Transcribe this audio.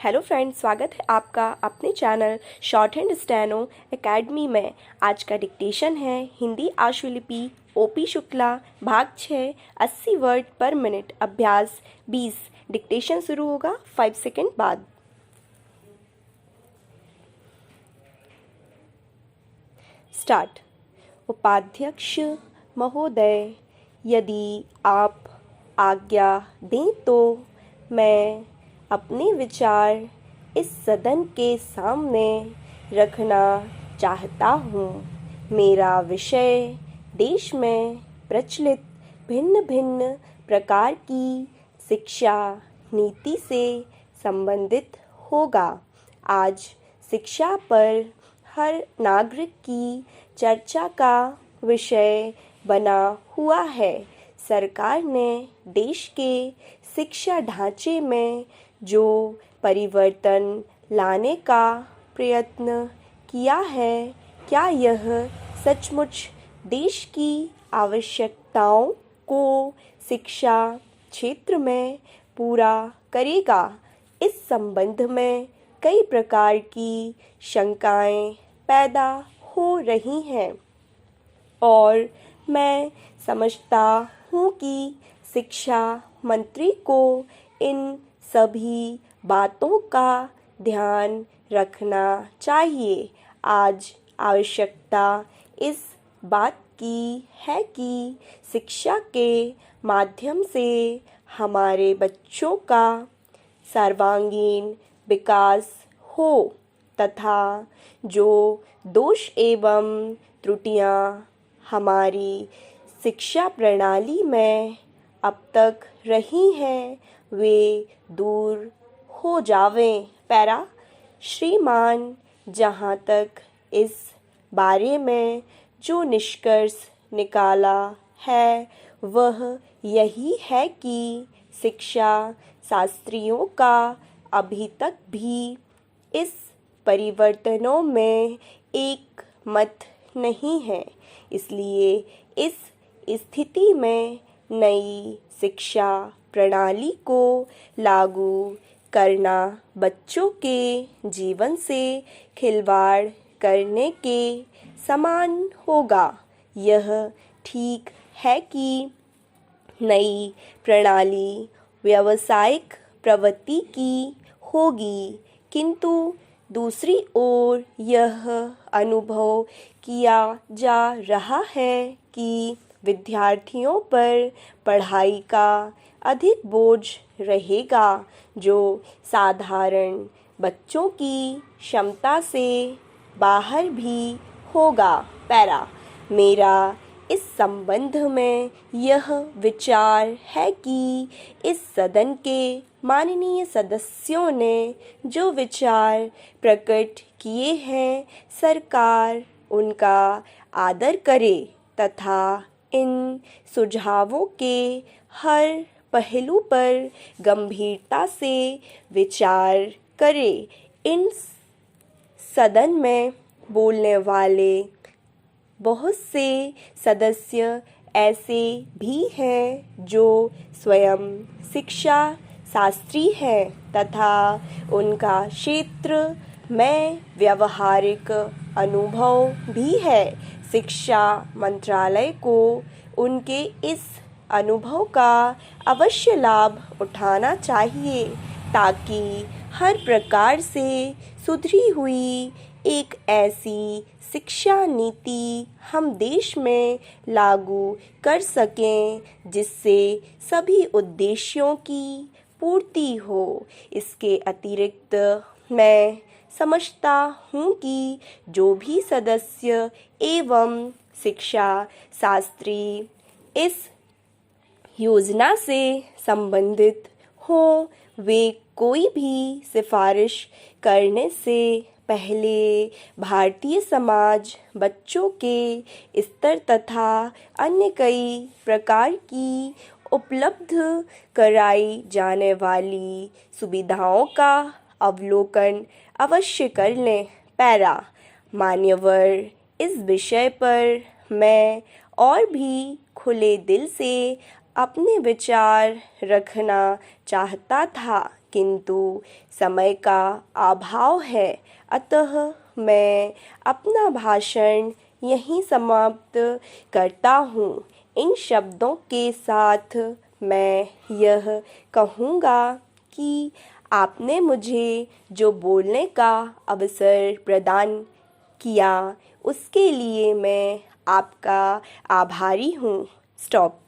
Hello friends, स्वागत है आपका अपने channel short hand steno academy में। आज का डिक्टेशन है हिंदी आशुलिपि ओपी शुक्ला भाग 6 80 वर्ड पर मिनट अभ्यास 20। डिक्टेशन शुरू होगा 5 सेकंड बाद। स्टार्ट। उपाध्यक्ष महोदय, यदि आप आज्ञा दें तो मैं अपने विचार इस सदन के सामने रखना चाहता हूँ। मेरा विषय देश में प्रचलित भिन्न भिन्न प्रकार की शिक्षा नीति से संबंधित होगा। आज शिक्षा पर हर नागरिक की चर्चा का विषय बना हुआ है। सरकार ने देश के शिक्षा ढांचे में जो परिवर्तन लाने का प्रयत्न किया है, क्या यह सचमुच देश की आवश्यकताओं को शिक्षा क्षेत्र में पूरा करेगा? इस संबंध में कई प्रकार की शंकाएं पैदा हो रही हैं और मैं समझता हूँ कि शिक्षा मंत्री को इन सभी बातों का ध्यान रखना चाहिए। आज आवश्यकता इस बात की है कि शिक्षा के माध्यम से हमारे बच्चों का सर्वांगीण विकास हो तथा जो दोष एवं त्रुटियां हमारी शिक्षा प्रणाली में अब तक रही हैं वे दूर हो जावें। पैरा। श्रीमान, जहाँ तक इस बारे में जो निष्कर्ष निकाला है वह यही है कि शिक्षा शास्त्रियों का अभी तक भी इस परिवर्तनों में एक मत नहीं है। इसलिए इस स्थिति में नई शिक्षा प्रणाली को लागू करना बच्चों के जीवन से खिलवाड़ करने के समान होगा। यह ठीक है कि नई प्रणाली व्यावसायिक प्रवृत्ति की होगी, किंतु दूसरी ओर यह अनुभव किया जा रहा है कि विद्यार्थियों पर पढ़ाई का अधिक बोझ रहेगा जो साधारण बच्चों की क्षमता से बाहर भी होगा। पैरा। मेरा इस संबंध में यह विचार है कि इस सदन के माननीय सदस्यों ने जो विचार प्रकट किए हैं, सरकार उनका आदर करे तथा इन सुझावों के हर पहलू पर गंभीरता से विचार करे। इन सदन में बोलने वाले बहुत से सदस्य ऐसे भी हैं जो स्वयं शिक्षा शास्त्री हैं तथा उनका क्षेत्र में व्यावहारिक अनुभव भी है। शिक्षा मंत्रालय को उनके इस अनुभव का अवश्य लाभ उठाना चाहिए ताकि हर प्रकार से सुधरी हुई एक ऐसी शिक्षा नीति हम देश में लागू कर सकें जिससे सभी उद्देश्यों की पूर्ति हो। इसके अतिरिक्त मैं समझता हूँ कि जो भी सदस्य एवं शिक्षा शास्त्री इस योजना से संबंधित हो वे कोई भी सिफारिश करने से पहले भारतीय समाज बच्चों के स्तर तथा अन्य कई प्रकार की उपलब्ध कराई जाने वाली सुविधाओं का अवलोकन अवश्य कर लें। पैरा। मान्यवर, इस विषय पर मैं और भी खुले दिल से अपने विचार रखना चाहता था, किंतु समय का अभाव है, अतः मैं अपना भाषण यहीं समाप्त करता हूँ। इन शब्दों के साथ मैं यह कहूँगा कि आपने मुझे जो बोलने का अवसर प्रदान किया उसके लिए मैं आपका आभारी हूँ। स्टॉप।